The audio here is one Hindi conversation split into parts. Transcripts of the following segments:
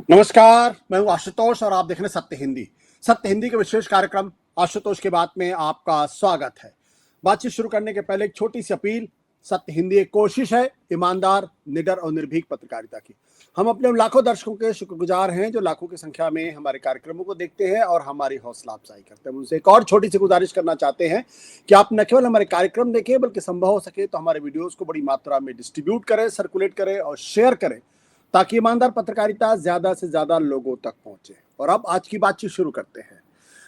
नमस्कार, मैं हूं आशुतोष और आप देख रहे हैं सत्य हिंदी। सत्य हिंदी के विशेष कार्यक्रम आशुतोष की बात में आपका स्वागत है। बातचीत शुरू करने के पहले एक छोटी सी अपील। सत्य हिंदी एक कोशिश है ईमानदार, निडर और निर्भीक पत्रकारिता की। हम अपने उन लाखों दर्शकों के शुक्रगुजार हैं जो लाखों की संख्या में हमारे कार्यक्रमों को देखते हैं और हमारी हौसला अफजाई करते हैं। उनसे एक और छोटी सी गुजारिश करना चाहते हैं कि आप न केवल हमारे कार्यक्रम देखें बल्कि संभव हो सके तो हमारे वीडियोस को बड़ी मात्रा में डिस्ट्रीब्यूट करें, सर्कुलेट करें और शेयर करें ताकि ईमानदार पत्रकारिता ज्यादा से ज्यादा लोगों तक पहुंचे। और अब आज की बातचीत शुरू करते हैं।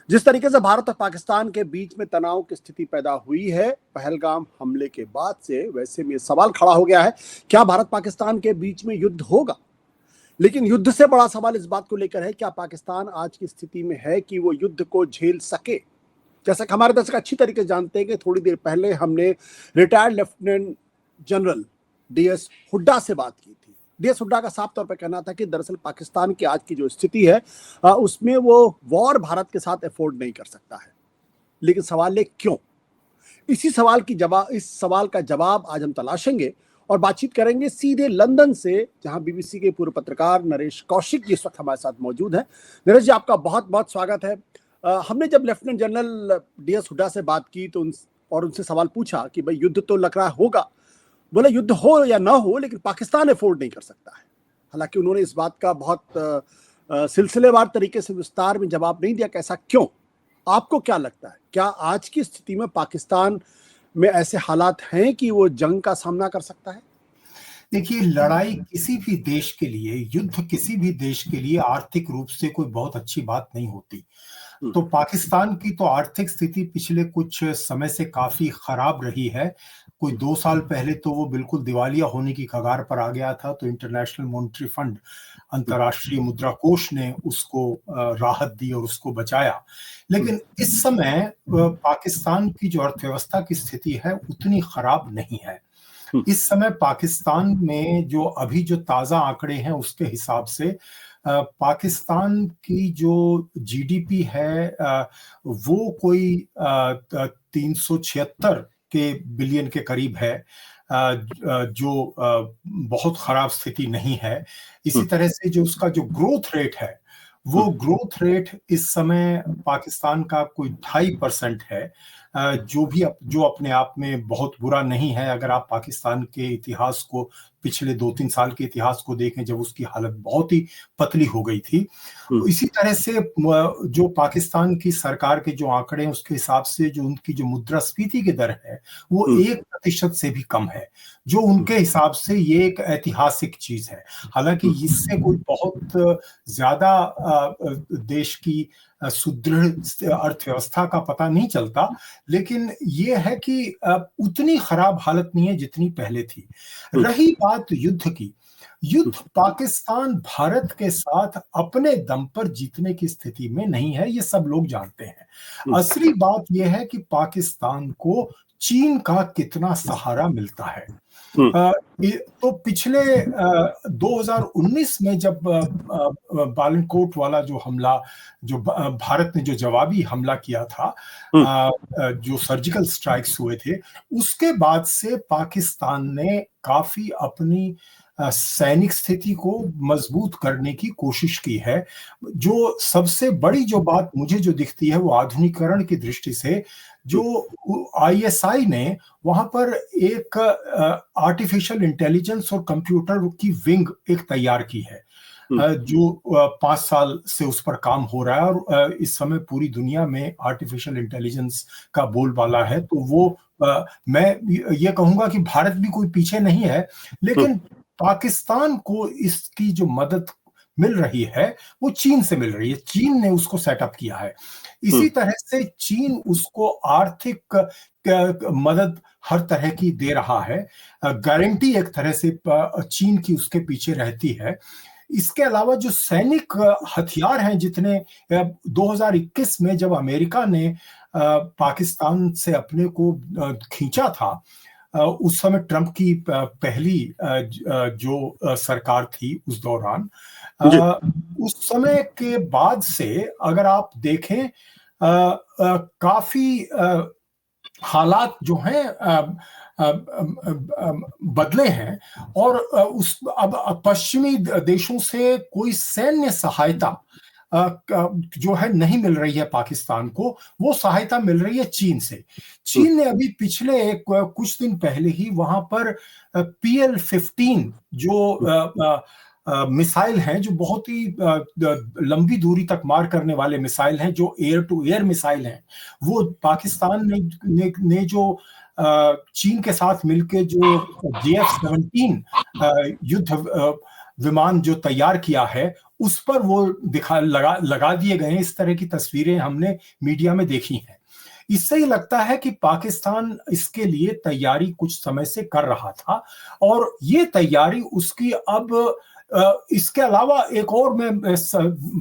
जिस तरीके से भारत और पाकिस्तान के बीच में तनाव की स्थिति पैदा हुई है पहलगाम हमले के बाद से, वैसे में सवाल खड़ा हो गया है, क्या भारत पाकिस्तान के बीच में युद्ध होगा? लेकिन युद्ध से बड़ा सवाल इस बात को लेकर है, क्या पाकिस्तान आज की स्थिति में है कि वो युद्ध को झेल सके? जैसा कि हमारे दर्शक अच्छी तरीके से जानते हैं कि थोड़ी देर पहले हमने retired lieutenant general DS Hooda से बात की थी। DS हुड्डा का साफ तौर पर कहना था कि दरअसल पाकिस्तान की आज की जो स्थिति है उसमें वो वॉर भारत के साथ अफोर्ड नहीं कर सकता है। लेकिन सवाल है क्यों? इस सवाल का जवाब आज हम तलाशेंगे और बातचीत करेंगे सीधे लंदन से, जहां BBC के पूर्व पत्रकार नरेश कौशिक जी इस वक्त हमारे साथ मौजूद हैं। नरेश जी, आपका बहुत बहुत स्वागत है। हमने जब लेफ्टिनेंट जनरल DS हुड्डा से बात की तो उनसे सवाल पूछा कि भाई युद्ध तो लग रहा होगा। बोले युद्ध हो या ना हो लेकिन पाकिस्तान अफोर्ड नहीं कर सकता है। हालांकि उन्होंने इस बात का बहुत सिलसिलेवार तरीके से विस्तार में जवाब नहीं दिया। कैसा क्यों? आपको क्या लगता है, क्या आज की स्थिति में पाकिस्तान में ऐसे हालात हैं कि वो जंग का सामना कर सकता है? देखिए, लड़ाई किसी भी देश के लिए, युद्ध किसी भी देश के लिए आर्थिक रूप से कोई बहुत अच्छी बात नहीं होती। तो पाकिस्तान की तो आर्थिक स्थिति पिछले कुछ समय से काफी खराब रही है। कोई 2 साल पहले तो वो बिल्कुल दिवालिया होने की कगार पर आ गया था, तो इंटरनेशनल मॉनेटरी फंड, अंतर्राष्ट्रीय मुद्रा कोष ने उसको राहत दी और उसको बचाया। लेकिन इस समय पाकिस्तान की जो अर्थव्यवस्था की स्थिति है उतनी खराब नहीं है। इस समय पाकिस्तान में जो ताजा आंकड़े हैं उसके हिसाब से पाकिस्तान की जो GDP है वो कोई 376 के बिलियन के करीब है, जो बहुत खराब स्थिति नहीं है। इसी तरह से जो उसका जो ग्रोथ रेट है, वो ग्रोथ रेट इस समय पाकिस्तान का कोई 2.5% है, जो अपने आप में बहुत बुरा नहीं है। अगर आप पाकिस्तान के इतिहास को, पिछले 2-3 साल के इतिहास को देखें, जब उसकी हालत बहुत ही पतली हो गई थी। इसी तरह से जो पाकिस्तान की सरकार के जो आंकड़े हैं उसके हिसाब से जो उनकी जो मुद्रास्फीति की दर है वो 1% से भी कम है, जो उनके हिसाब से ये एक ऐतिहासिक चीज है। हालांकि इससे कोई बहुत ज्यादा देश की सुदृढ़ अर्थव्यवस्था का पता नहीं चलता, लेकिन ये है कि उतनी खराब हालत नहीं है जितनी पहले थी। रही बात युद्ध की, युद्ध पाकिस्तान भारत के साथ अपने दम पर जीतने की स्थिति में नहीं है, ये सब लोग जानते हैं। असली बात यह है कि पाकिस्तान को चीन का कितना सहारा मिलता है। तो पिछले 2019 में जब बालाकोट वाला जो हमला, जो भारत ने जो जवाबी हमला किया था, जो सर्जिकल स्ट्राइक्स हुए थे, उसके बाद से पाकिस्तान ने काफी अपनी सैनिक स्थिति को मजबूत करने की कोशिश की है। जो सबसे बड़ी जो बात मुझे जो दिखती है वो आधुनिकीकरण की दृष्टि से, जो ISI ने वहां पर एक आर्टिफिशियल इंटेलिजेंस और कंप्यूटर की विंग एक तैयार की है, जो 5 साल से उस पर काम हो रहा है। और इस समय पूरी दुनिया में आर्टिफिशियल इंटेलिजेंस का बोलबाला है। तो वो मैं ये कहूंगा कि भारत भी कोई पीछे नहीं है, लेकिन पाकिस्तान को इसकी जो मदद मिल रही है वो चीन से मिल रही है। चीन ने उसको सेटअप किया है। इसी तरह से चीन उसको आर्थिक मदद हर तरह की दे रहा है। गारंटी एक तरह से चीन की उसके पीछे रहती है। इसके अलावा जो सैनिक हथियार हैं, जितने 2021 में जब अमेरिका ने पाकिस्तान से अपने को खींचा था, उस समय ट्रंप की पहली जो सरकार थी उस दौरान, उस समय के बाद से अगर आप देखें काफी हालात जो हैं बदले हैं, और उस अब पश्चिमी देशों से कोई सैन्य सहायता जो है नहीं मिल रही है पाकिस्तान को, वो सहायता मिल रही है चीन से। चीन ने अभी पिछले कुछ दिन पहले ही वहां पर PL-15 जो मिसाइल हैं, जो बहुत ही लंबी दूरी तक मार करने वाले मिसाइल हैं, जो एयर टू एयर मिसाइल हैं, वो पाकिस्तान ने जो चीन के साथ मिलकर जो JF-17 युद्ध विमान जो तैयार किया है, उस पर वो लगा दिए गए हैं। इस तरह की तस्वीरें हमने मीडिया में देखी हैं। इससे ही लगता है कि पाकिस्तान इसके लिए तैयारी कुछ समय से कर रहा था, और ये तैयारी उसकी अब इसके अलावा एक और मैं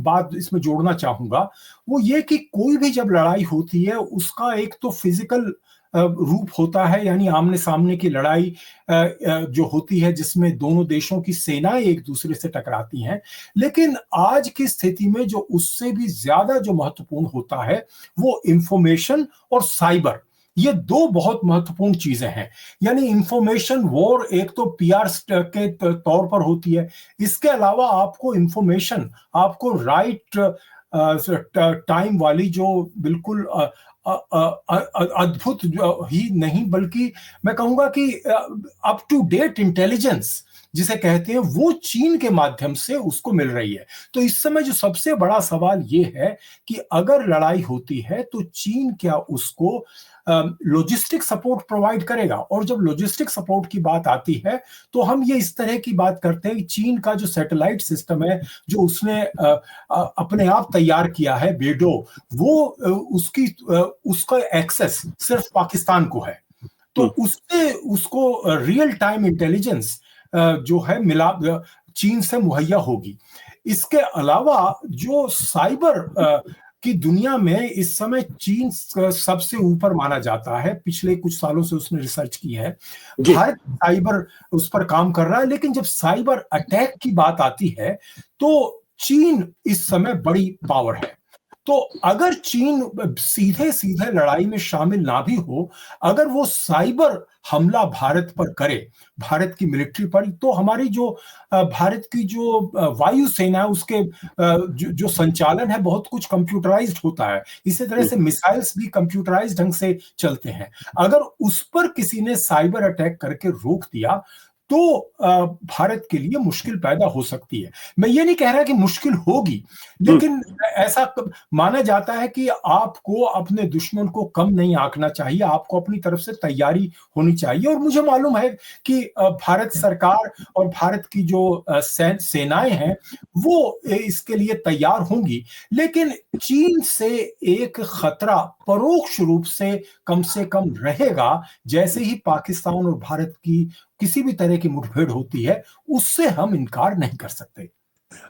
बात इसमें जोड़ना चाहूंगा, वो ये कि कोई भी जब लड़ाई होती है उसका एक तो फिजिकल रूप होता है, यानी आमने सामने की लड़ाई जो होती है जिसमें दोनों देशों की सेनाएं एक दूसरे से टकराती हैं। लेकिन आज की स्थिति में जो उससे भी ज्यादा जो महत्वपूर्ण होता है वो इंफॉर्मेशन और साइबर, ये दो बहुत महत्वपूर्ण चीजें हैं। यानी इंफॉर्मेशन वॉर एक तो PR के तौर पर होती है, इसके अलावा आपको इंफॉर्मेशन, आपको राइट टाइम वाली जो बिल्कुल अद्भुत ही नहीं बल्कि मैं कहूंगा कि अप टू डेट इंटेलिजेंस जिसे कहते हैं, वो चीन के माध्यम से उसको मिल रही है। तो इस समय जो सबसे बड़ा सवाल ये है कि अगर लड़ाई होती है तो चीन क्या उसको लॉजिस्टिक सपोर्ट प्रोवाइड करेगा। और जब लॉजिस्टिक सपोर्ट की बात आती है तो हम ये इस तरह की बात करते हैं कि चीन का जो सैटेलाइट सिस्टम है जो उसने अपने आप तैयार किया है, बेडो, वो उसका एक्सेस सिर्फ पाकिस्तान को है। तो उससे उसको रियल टाइम इंटेलिजेंस जो है मिला चीन से मुहैया होगी। इसके अलावा जो साइबर की दुनिया में इस समय चीन सबसे ऊपर माना जाता है। पिछले कुछ सालों से उसने रिसर्च की है, भारत साइबर उस पर काम कर रहा है। लेकिन जब साइबर अटैक की बात आती है तो चीन इस समय बड़ी पावर है। तो अगर चीन सीधे सीधे लड़ाई में शामिल ना भी हो, अगर वो साइबर हमला भारत पर करे, भारत की मिलिट्री पर, तो हमारी जो भारत की जो वायुसेना है उसके जो संचालन है बहुत कुछ कंप्यूटराइज्ड होता है। इसी तरह से मिसाइल्स भी कंप्यूटराइज्ड ढंग से चलते हैं। अगर उस पर किसी ने साइबर अटैक करके रोक दिया तो भारत के लिए मुश्किल पैदा हो सकती है। मैं ये नहीं कह रहा कि मुश्किल होगी, लेकिन ऐसा माना जाता है कि आपको अपने दुश्मन को कम नहीं आंकना चाहिए, आपको अपनी तरफ से तैयारी होनी चाहिए। और मुझे मालूम है कि भारत सरकार और भारत की जो सेनाएं हैं वो इसके लिए तैयार होंगी। लेकिन चीन से एक खतरा परोक्ष रूप से कम रहेगा। जैसे ही पाकिस्तान और भारत की किसी भी तरह की मुठभेड़ होती है, उससे हम इनकार नहीं कर सकते।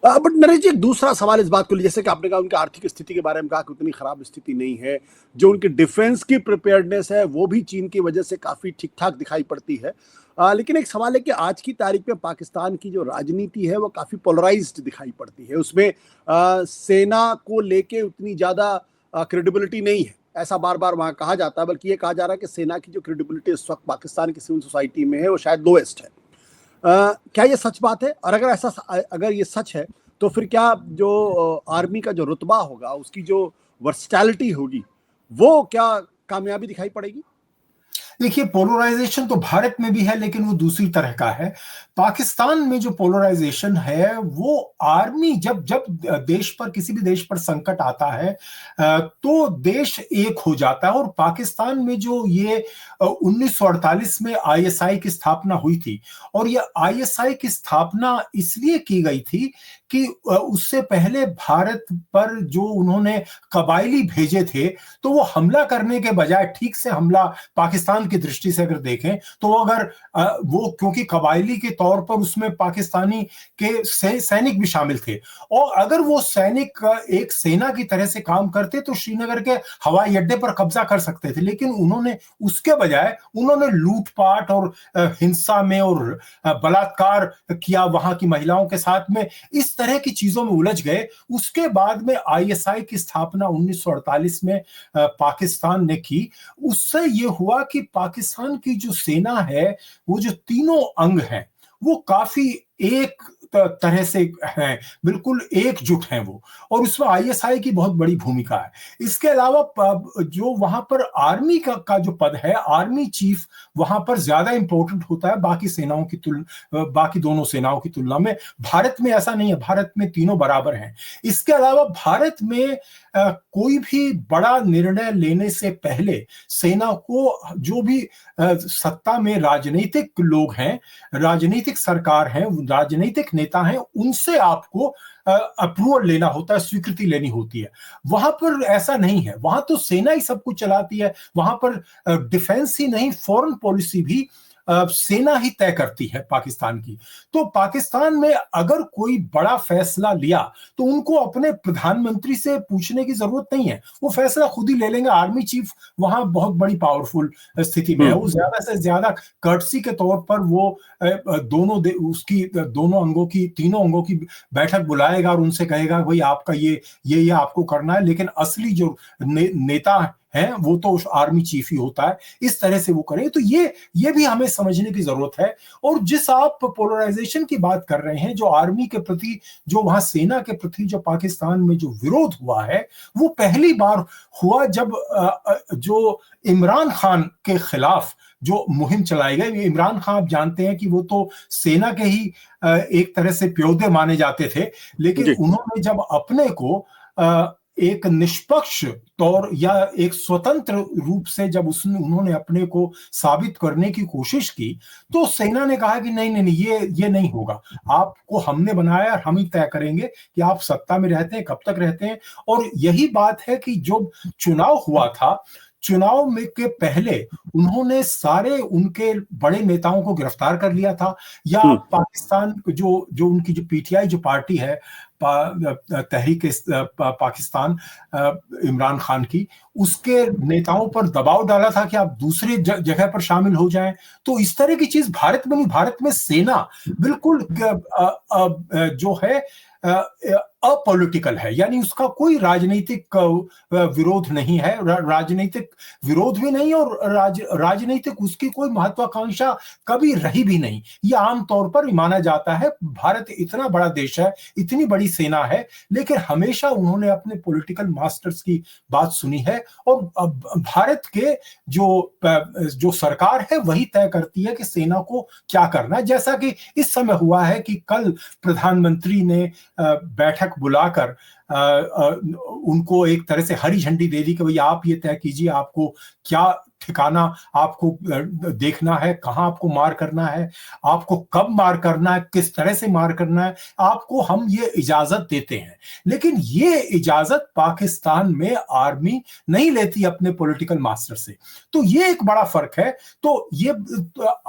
बट नरेश जी, एक दूसरा सवाल इस बात को, जैसे कि आपने कहा उनकी आर्थिक स्थिति के बारे में कहा कि उतनी खराब स्थिति नहीं है, जो उनकी डिफेंस की प्रिपेयर्डनेस है वो भी चीन की वजह से काफी ठीक ठाक दिखाई पड़ती है। लेकिन एक सवाल है कि आज की तारीख में पाकिस्तान की जो राजनीति है वो काफी पोलराइज्ड दिखाई पड़ती है। उसमें सेना को लेके उतनी ज्यादा क्रेडिबिलिटी नहीं है, ऐसा बार बार वहां कहा जाता है। बल्कि ये कहा जा रहा है कि सेना की जो क्रेडिबिलिटी इस वक्त पाकिस्तान की सिविल सोसाइटी में है वो शायद लोएस्ट है। क्या ये सच बात है? और अगर ये सच है तो फिर क्या जो आर्मी का जो रुतबा होगा, उसकी जो वर्सटैलिटी होगी, वो क्या कामयाबी दिखाई पड़ेगी? देखिए, पोलराइजेशन तो भारत में भी है, लेकिन वो दूसरी तरह का है। पाकिस्तान में जो पोलराइजेशन है वो आर्मी जब देश पर, किसी भी देश पर संकट आता है तो देश एक हो जाता है। और पाकिस्तान में जो ये 1948 में ISI की स्थापना हुई थी, और ये ISI की स्थापना इसलिए की गई थी कि उससे पहले भारत पर जो उन्होंने कबायली भेजे थे, तो वो हमला करने के बजाय, ठीक से हमला पाकिस्तान की दृष्टि से अगर देखें तो अगर वो, क्योंकि कबायली के तौर पर उसमें पाकिस्तानी के सैनिक भी शामिल थे, और अगर वो सैनिक एक सेना की तरह से काम करते तो श्रीनगर के हवाई अड्डे पर कब्जा कर सकते थे। लेकिन उन्होंने उसके बजाय उन्होंने लूटपाट और हिंसा में और बलात्कार किया, वहां की महिलाओं के साथ में, इस तरह की चीजों में उलझ गए। उसके बाद में ISI की स्थापना 1948 में पाकिस्तान ने की। उससे यह हुआ कि पाकिस्तान की जो सेना है, वो जो तीनों अंग हैं, वो काफी एक तरह से हैं, बिल्कुल एकजुट हैं वो, और उसमें आईएसआई की बहुत बड़ी भूमिका है। इसके अलावा जो वहां पर आर्मी का जो पद है, आर्मी चीफ, वहां पर ज्यादा इंपॉर्टेंट होता है बाकी सेनाओं की बाकी दोनों सेनाओं की तुलना में। भारत में ऐसा नहीं है, भारत में तीनों बराबर हैं। इसके अलावा भारत में कोई भी बड़ा निर्णय लेने से पहले सेना को, जो भी सत्ता में राजनीतिक लोग हैं, राजनीतिक सरकार हैं, राजनीतिक नेता हैं, उनसे आपको अप्रूवल लेना होता है, स्वीकृति लेनी होती है। वहां पर ऐसा नहीं है, वहां तो सेना ही सब कुछ चलाती है। वहां पर डिफेंस ही नहीं, फॉरेन पॉलिसी भी सेना ही तय करती है पाकिस्तान की। तो पाकिस्तान में अगर कोई बड़ा फैसला लिया तो उनको अपने प्रधानमंत्री से पूछने की जरूरत नहीं है, वो फैसला खुद ही ले लेंगे। आर्मी चीफ वहां बहुत बड़ी पावरफुल स्थिति में है, वो ज्यादा से ज्यादा कर्टसी के तौर पर वो उसकी दोनों अंगों की, तीनों अंगों की बैठक बुलाएगा और उनसे कहेगा भाई आपका ये आपको करना है, लेकिन असली जो नेता है वो तो आर्मी चीफ ही होता है। इस तरह से वो करें, तो ये भी हमें समझने की जरूरत है। और जिस आप पोलराइजेशन की बात कर रहे हैं, जो आर्मी के प्रति, जो वहां सेना के प्रति जो पाकिस्तान में जो विरोध हुआ है, वो पहली बार हुआ जब जो इमरान खान के खिलाफ जो मुहिम चलाई गई। इमरान खान आप जानते हैं कि वो तो सेना के ही एक तरह से प्योदे माने जाते थे, लेकिन उन्होंने जब अपने को एक निष्पक्ष तौर या एक स्वतंत्र रूप से जब उन्होंने अपने को साबित करने की कोशिश की, तो सेना ने कहा कि नहीं नहीं नहीं, ये नहीं होगा, आपको हमने बनाया और हम ही तय करेंगे कि आप सत्ता में रहते हैं, कब तक रहते हैं। और यही बात है कि जो चुनाव हुआ था, चुनाव में के पहले उन्होंने सारे उनके बड़े नेताओं को गिरफ्तार कर लिया था। या पाकिस्तान जो उनकी जो पीटीआई जो पार्टी है, तहरीक पाकिस्तान, इमरान खान की, उसके नेताओं पर दबाव डाला था कि आप दूसरी जगह पर शामिल हो जाएं। तो इस तरह की चीज भारत में नहीं। भारत में सेना बिल्कुल जो है अपॉलिटिकल है, यानी उसका कोई राजनीतिक विरोध नहीं है, राजनीतिक विरोध भी नहीं, और राजनीतिक उसकी कोई महत्वाकांक्षा कभी रही भी नहीं। ये आमतौर पर माना जाता है। भारत इतना बड़ा देश है, इतनी बड़ी सेना है, लेकिन हमेशा उन्होंने अपने पॉलिटिकल मास्टर्स की बात सुनी है। और भारत के जो सरकार है वही तय करती है कि सेना को क्या करना है। जैसा कि इस समय हुआ है कि कल प्रधानमंत्री ने बैठक बुलाकर उनको एक तरह से हरी झंडी दे दी कि भाई आप ये तय कीजिए आपको क्या ठिकाना आपको देखना है, कहां आपको मार करना है, आपको कब मार करना है, किस तरह से मार करना है, आपको हम ये इजाजत देते हैं। लेकिन ये इजाजत पाकिस्तान में आर्मी नहीं लेती अपने पॉलिटिकल मास्टर से। तो ये एक बड़ा फर्क है। तो ये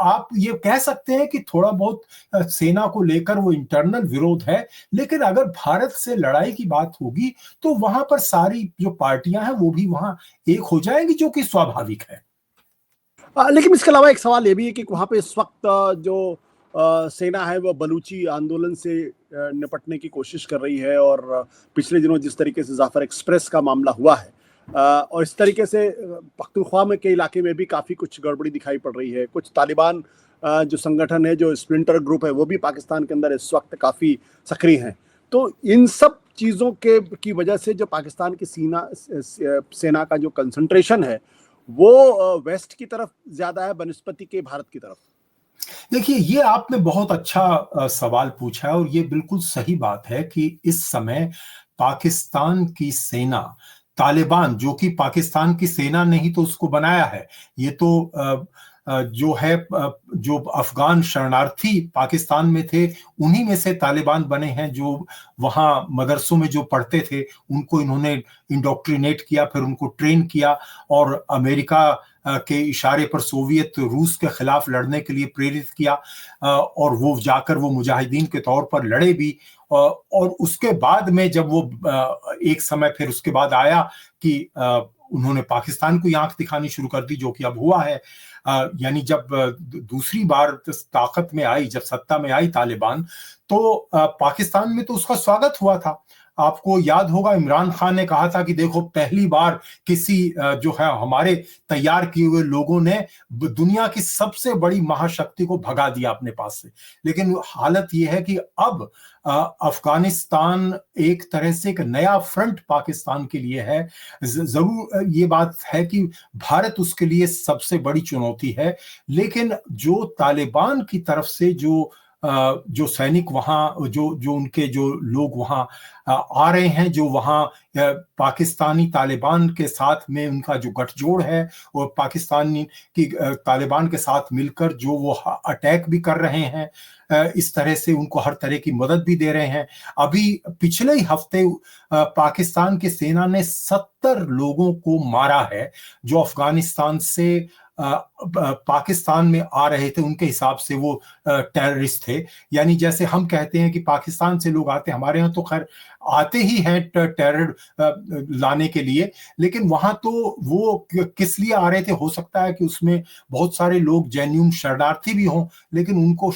आप ये कह सकते हैं कि थोड़ा बहुत सेना को लेकर वो इंटरनल विरोध है, लेकिन अगर भारत से लड़ाई की बात होगी तो वहां पर सारी जो पार्टियां हैं वो भी वहां एक हो जाएंगी, जो कि स्वाभाविक है। लेकिन इसके अलावा एक सवाल ये भी है कि वहां पे इस वक्त जो सेना है वो बलूची आंदोलन से निपटने की कोशिश कर रही है, और पिछले दिनों जिस तरीके से जाफर एक्सप्रेस का मामला हुआ है, और इस तरीके से पख्तूनख्वा में के इलाके में भी काफ़ी कुछ गड़बड़ी दिखाई पड़ रही है। कुछ तालिबान जो संगठन है, जो स्प्लिंटर ग्रुप है, वो भी पाकिस्तान के अंदर इस वक्त काफ़ी सक्रिय हैं। तो इन सब चीज़ों की वजह से जो पाकिस्तान की सेना का जो कंसंट्रेशन है वो वेस्ट की तरफ ज्यादा है बनिस्पति के भारत की तरफ। देखिए, ये आपने बहुत अच्छा सवाल पूछा है, और ये बिल्कुल सही बात है कि इस समय पाकिस्तान की सेना, तालिबान जो कि पाकिस्तान की सेना ने ही तो उसको बनाया है, ये तो जो है जो अफगान शरणार्थी पाकिस्तान में थे उन्हीं में से तालिबान बने हैं, जो वहां मदरसों में जो पढ़ते थे उनको इन्होंने इंडोक्ट्रिनेट किया, फिर उनको ट्रेन किया और अमेरिका के इशारे पर सोवियत रूस के खिलाफ लड़ने के लिए प्रेरित किया, और वो जाकर वो मुजाहिदीन के तौर पर लड़े भी। और उसके बाद में जब वो एक समय फिर उसके बाद आया कि उन्होंने पाकिस्तान को आंख दिखानी शुरू कर दी, जो कि अब हुआ है। यानी जब दूसरी बार ताकत में आई, जब सत्ता में आई तालिबान, तो पाकिस्तान में तो उसका स्वागत हुआ था। आपको याद होगा इमरान खान ने कहा था कि देखो पहली बार किसी जो है हमारे तैयार किए हुए लोगों ने दुनिया की सबसे बड़ी महाशक्ति को भगा दिया अपने पास से। लेकिन हालत यह है कि अब अफगानिस्तान एक तरह से एक नया फ्रंट पाकिस्तान के लिए है। जरूर ये बात है कि भारत उसके लिए सबसे बड़ी चुनौती है, लेकिन जो तालिबान की तरफ से जो सैनिक वहां जो उनके जो लोग वहां आ रहे हैं, जो वहां पाकिस्तानी तालिबान के साथ में उनका जो गठजोड़ है और पाकिस्तानी की तालिबान के साथ मिलकर जो वो अटैक भी कर रहे हैं, इस तरह से उनको हर तरह की मदद भी दे रहे हैं। अभी पिछले ही हफ्ते पाकिस्तान की सेना ने 70 लोगों को मारा है जो अफगानिस्तान से पाकिस्तान में आ रहे थे। उनके हिसाब से वो टेररिस्ट थे। यानी जैसे हम कहते हैं कि पाकिस्तान से लोग आते हैं, हमारे यहाँ तो खैर आते ही हैं टेरर लाने के लिए, लेकिन वहां तो वो किस लिए आ रहे थे, हो सकता है कि उसमें बहुत सारे लोग जेन्युइन शरणार्थी भी हों, लेकिन उनको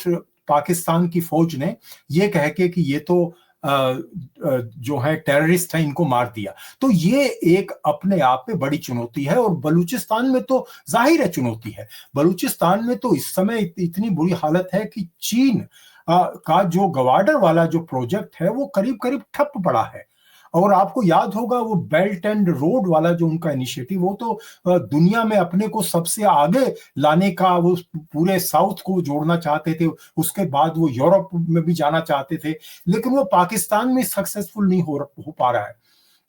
पाकिस्तान की फौज ने ये कह के कि ये तो जो है टेररिस्ट है, इनको मार दिया। तो ये एक अपने आप में बड़ी चुनौती है। और बलूचिस्तान में तो जाहिर है चुनौती है। बलूचिस्तान में तो इस समय इतनी बुरी हालत है कि चीन का जो गवाडर वाला जो प्रोजेक्ट है वो करीब करीब ठप पड़ा है। और आपको याद होगा वो बेल्ट एंड रोड वाला जो उनका इनिशिएटिव, वो तो दुनिया में अपने को सबसे आगे लाने का, वो पूरे साउथ को जोड़ना चाहते थे, उसके बाद वो यूरोप में भी जाना चाहते थे, लेकिन वो पाकिस्तान में सक्सेसफुल नहीं हो पा रहा है।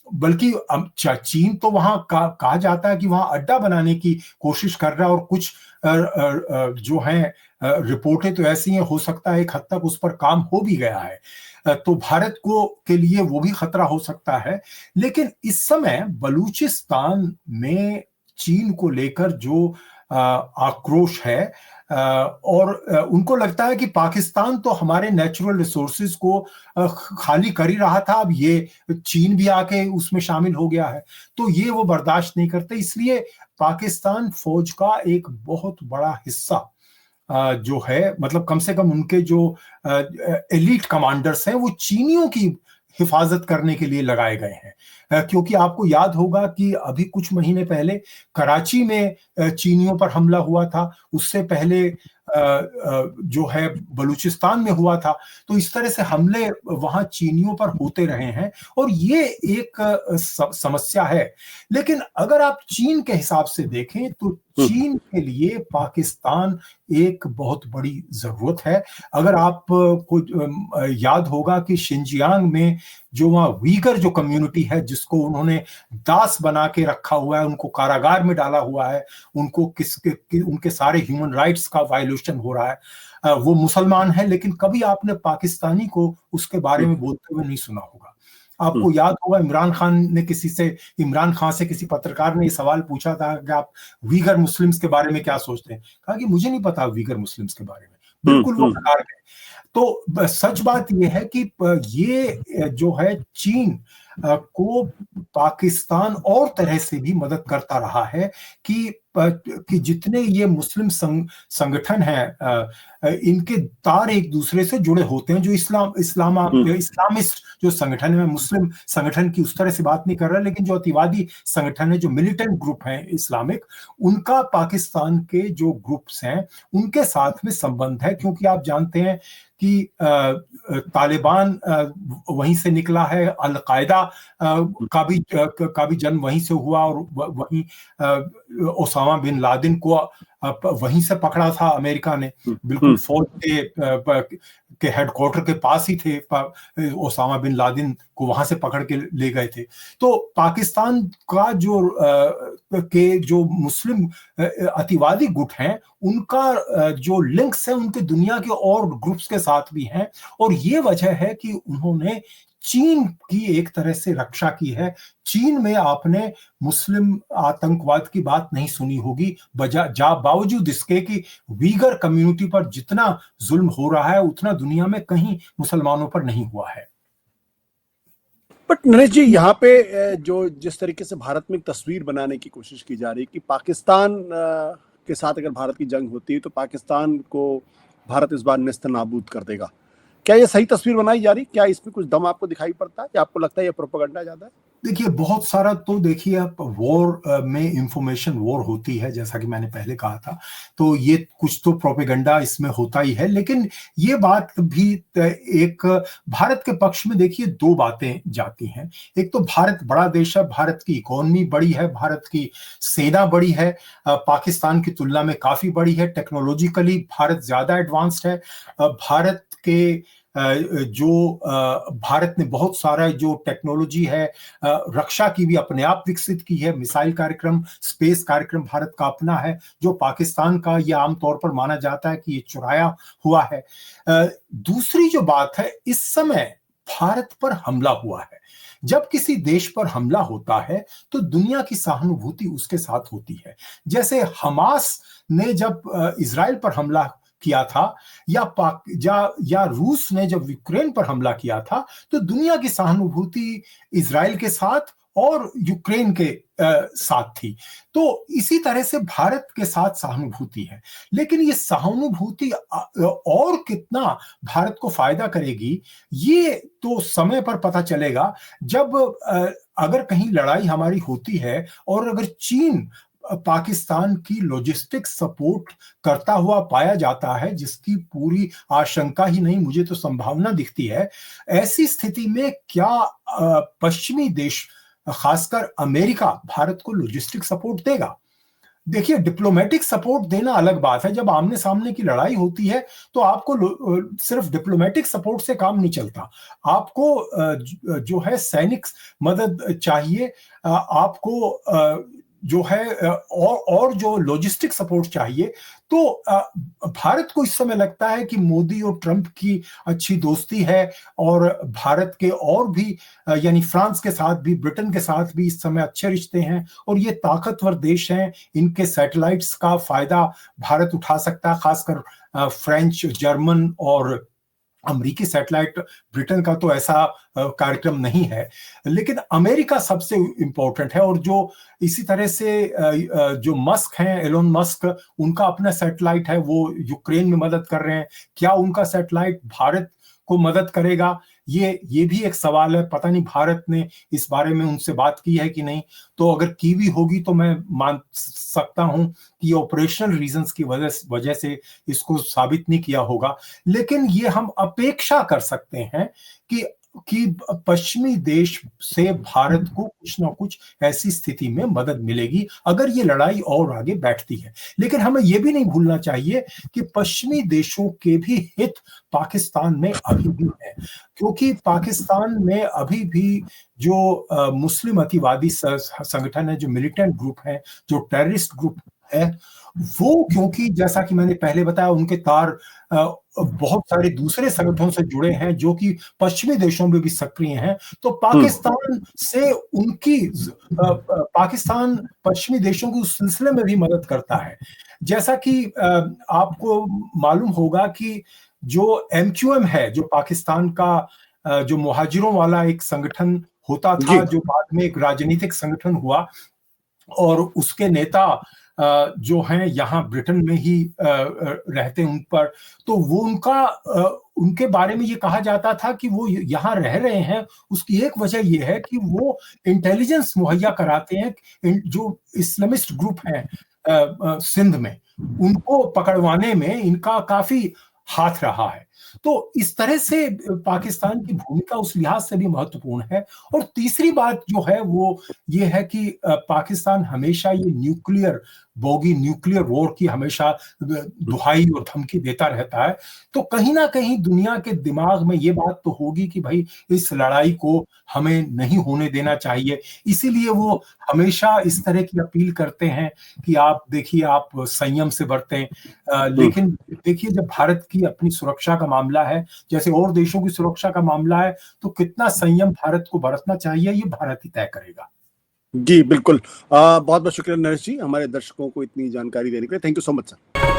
बल्कि चीन तो वहां कहा जाता है कि वहां अड्डा बनाने की कोशिश कर रहा है, और कुछ जो है रिपोर्टें तो ऐसी हैं, हो सकता है एक हद तक उस पर काम हो भी गया है। तो भारत को के लिए वो भी खतरा हो सकता है। लेकिन इस समय बलूचिस्तान में चीन को लेकर जो आक्रोश है, और उनको लगता है कि पाकिस्तान तो हमारे नेचुरल रिसोर्सेज को खाली कर ही रहा था, अब ये चीन भी आके उसमें शामिल हो गया है, तो ये वो बर्दाश्त नहीं करते। इसलिए पाकिस्तान फौज का एक बहुत बड़ा हिस्सा जो है, मतलब कम से कम उनके जो एलीट कमांडर्स हैं, वो चीनियों की हिफाजत करने के लिए लगाए गए हैं। क्योंकि आपको याद होगा कि अभी कुछ महीने पहले कराची में चीनियों पर हमला हुआ था, उससे पहले जो है बलूचिस्तान में हुआ था। तो इस तरह से हमले वहां चीनियों पर होते रहे हैं, और ये एक समस्या है। लेकिन अगर आप चीन के हिसाब से देखें तो चीन के लिए पाकिस्तान एक बहुत बड़ी जरूरत है। अगर आप को याद होगा कि शिनजियांग में जो वहाँ वीगर जो कम्युनिटी है, जिसको उन्होंने दास बना के रखा हुआ है, उनको कारागार में डाला हुआ है, उनको उनके सारे ह्यूमन राइट्स का वायलेशन हो रहा है, वो मुसलमान है, लेकिन कभी आपने पाकिस्तानी को उसके बारे में बोलते हुए नहीं सुना होगा। आपको याद होगा इमरान खान से किसी पत्रकार ने ये सवाल पूछा था कि आप वीगर मुस्लिम्स के बारे में क्या सोचते हैं। कहा कि मुझे नहीं पता वीगर मुस्लिम्स के बारे में, बिल्कुल वो प्रकार है। तो सच बात यह है कि ये जो है चीन को पाकिस्तान और तरह से भी मदद करता रहा है कि जितने ये मुस्लिम संगठन हैं, इनके तार एक दूसरे से जुड़े होते हैं। जो इस्लामिस्ट जो संगठन है, मुस्लिम संगठन की उस तरह से बात नहीं कर रहा, लेकिन जो अतिवादी संगठन है, जो मिलिटेंट ग्रुप हैं इस्लामिक, उनका पाकिस्तान के जो ग्रुप्स हैं उनके साथ में संबंध है। क्योंकि आप जानते हैं कि तालिबान वहीं से निकला है, अलकायदा का भी जन्म वहीं से हुआ, और वहीं ओसामा बिन लादेन को वहीं से पकड़ा था अमेरिका ने। बिल्कुल फौज के हेडक्वार्टर के पास ही थे, ओसामा बिन लादेन को वहां से पकड़ के ले गए थे। तो पाकिस्तान का जो मुस्लिम अतिवादी गुट हैं, उनका जो लिंक्स है उनके दुनिया के और ग्रुप्स के साथ भी हैं, और ये वजह है कि उन्होंने चीन की एक तरह से रक्षा की है। चीन में आपने मुस्लिम आतंकवाद की बात नहीं सुनी होगी, बावजूद इसके कि वीगर कम्युनिटी पर जितना जुल्म हो रहा है उतना दुनिया में कहीं मुसलमानों पर नहीं हुआ है। बट नरेश जी, यहाँ पे जो जिस तरीके से भारत में एक तस्वीर बनाने की कोशिश की जा रही है कि पाकिस्तान के साथ अगर भारत की जंग होती है तो पाकिस्तान को भारत इस बार नेस्तनाबूद कर देगा, क्या ये सही तस्वीर बनाई जा रही? क्या इसमें कुछ दम आपको दिखाई पड़ता है या आपको लगता है ये प्रोपेगेंडा ज्यादा है? देखिए बहुत सारा तो देखिए आप वॉर में इंफॉर्मेशन वॉर होती है, जैसा कि मैंने पहले कहा था, तो ये कुछ तो प्रोपेगेंडा इसमें होता ही है। लेकिन ये बात भी एक भारत के पक्ष में देखिए दो बातें जाती हैं। एक तो भारत बड़ा देश है, भारत की इकोनॉमी बड़ी है, भारत की सेना बड़ी है, पाकिस्तान की तुलना में काफी बड़ी है, टेक्नोलॉजिकली भारत ज्यादा एडवांस्ड है। भारत के जो भारत ने बहुत सारा जो टेक्नोलॉजी है रक्षा की भी अपने आप विकसित की है, मिसाइल कार्यक्रम, स्पेस कार्यक्रम भारत का अपना है, जो पाकिस्तान का यह आमतौर पर माना जाता है कि ये चुराया हुआ है। दूसरी जो बात है, इस समय भारत पर हमला हुआ है। जब किसी देश पर हमला होता है तो दुनिया की सहानुभूति उसके साथ होती है। जैसे हमास ने जब इजराइल पर हमला किया था या रूस ने जब यूक्रेन पर हमला किया था, तो दुनिया की सहानुभूति इजराइल के साथ और यूक्रेन के साथ थी। तो इसी तरह से भारत के साथ सहानुभूति है। लेकिन ये सहानुभूति और कितना भारत को फायदा करेगी, ये तो समय पर पता चलेगा। जब अगर कहीं लड़ाई हमारी होती है और अगर चीन पाकिस्तान की लॉजिस्टिक सपोर्ट करता हुआ पाया जाता है, जिसकी पूरी आशंका ही नहीं, मुझे तो संभावना दिखती है, ऐसी स्थिति में क्या पश्चिमी देश खासकर अमेरिका भारत को लॉजिस्टिक सपोर्ट देगा? देखिए डिप्लोमेटिक सपोर्ट देना अलग बात है। जब आमने सामने की लड़ाई होती है तो आपको सिर्फ डिप्लोमेटिक सपोर्ट से काम नहीं चलता, आपको जो है सैनिक मदद चाहिए, आपको जो है और जो लॉजिस्टिक सपोर्ट चाहिए। तो भारत को इस समय लगता है कि मोदी और ट्रंप की अच्छी दोस्ती है और भारत के और भी यानी फ्रांस के साथ भी, ब्रिटेन के साथ भी इस समय अच्छे रिश्ते हैं और ये ताकतवर देश हैं, इनके सैटेलाइट्स का फायदा भारत उठा सकता है, खासकर फ्रेंच, जर्मन और अमेरिकी सैटेलाइट। ब्रिटेन का तो ऐसा कार्यक्रम नहीं है, लेकिन अमेरिका सबसे इंपॉर्टेंट है। और जो इसी तरह से जो मस्क हैं, एलोन मस्क, उनका अपना सैटेलाइट है, वो यूक्रेन में मदद कर रहे हैं। क्या उनका सैटेलाइट भारत को मदद करेगा, ये भी एक सवाल है। पता नहीं भारत ने इस बारे में उनसे बात की है कि नहीं। तो अगर की भी होगी तो मैं मान सकता हूं कि ऑपरेशनल रीजंस की वजह से इसको साबित नहीं किया होगा। लेकिन ये हम अपेक्षा कर सकते हैं कि पश्चिमी देश से भारत को कुछ ना कुछ ऐसी स्थिति में मदद मिलेगी अगर ये लड़ाई और आगे बैठती है। लेकिन हमें यह भी नहीं भूलना चाहिए कि पश्चिमी देशों के भी हित पाकिस्तान में अभी भी है, क्योंकि पाकिस्तान में अभी भी जो मुस्लिम अतिवादी संगठन है, जो मिलिटेंट ग्रुप है, जो टेररिस्ट ग्रुप है, वो क्योंकि जैसा कि मैंने पहले बताया उनके तार बहुत सारे दूसरे संगठनों से जुड़े हैं जो कि पश्चिमी देशों में भी सक्रिय हैं, तो पाकिस्तान से उनकी पाकिस्तान पश्चिमी देशों की उस सिलसिले में भी मदद करता है। जैसा कि आपको मालूम होगा कि जो MQM है, जो पाकिस्तान का जो मुहाजिरों वाला एक संगठन होता था, जो बाद में एक राजनीतिक संगठन हुआ और उसके नेता जो हैं यहाँ ब्रिटेन में ही रहते हैं, उन पर तो वो उनके बारे में ये कहा जाता था कि वो यहाँ रह रहे हैं, उसकी एक वजह ये है कि वो इंटेलिजेंस मुहैया कराते हैं। जो इस्लामिस्ट ग्रुप हैं सिंध में, उनको पकड़वाने में इनका काफी हाथ रहा है। तो इस तरह से पाकिस्तान की भूमिका उस लिहाज से भी महत्वपूर्ण है। और तीसरी बात जो है वो ये है कि पाकिस्तान हमेशा ये न्यूक्लियर वॉर की हमेशा दुहाई और धमकी देता रहता है। तो कहीं ना कहीं दुनिया के दिमाग में ये बात तो होगी कि भाई इस लड़ाई को हमें नहीं होने देना चाहिए, इसीलिए वो हमेशा इस तरह की अपील करते हैं कि आप देखिए, आप संयम से बरतें। लेकिन देखिए, जब भारत की अपनी सुरक्षा का मामला है, जैसे और देशों की सुरक्षा का मामला है, तो कितना संयम भारत को बरतना चाहिए ये भारत ही तय करेगा। जी बिल्कुल। बहुत बहुत शुक्रिया नरेश जी, हमारे दर्शकों को इतनी जानकारी देने के लिए। Thank you so much sir.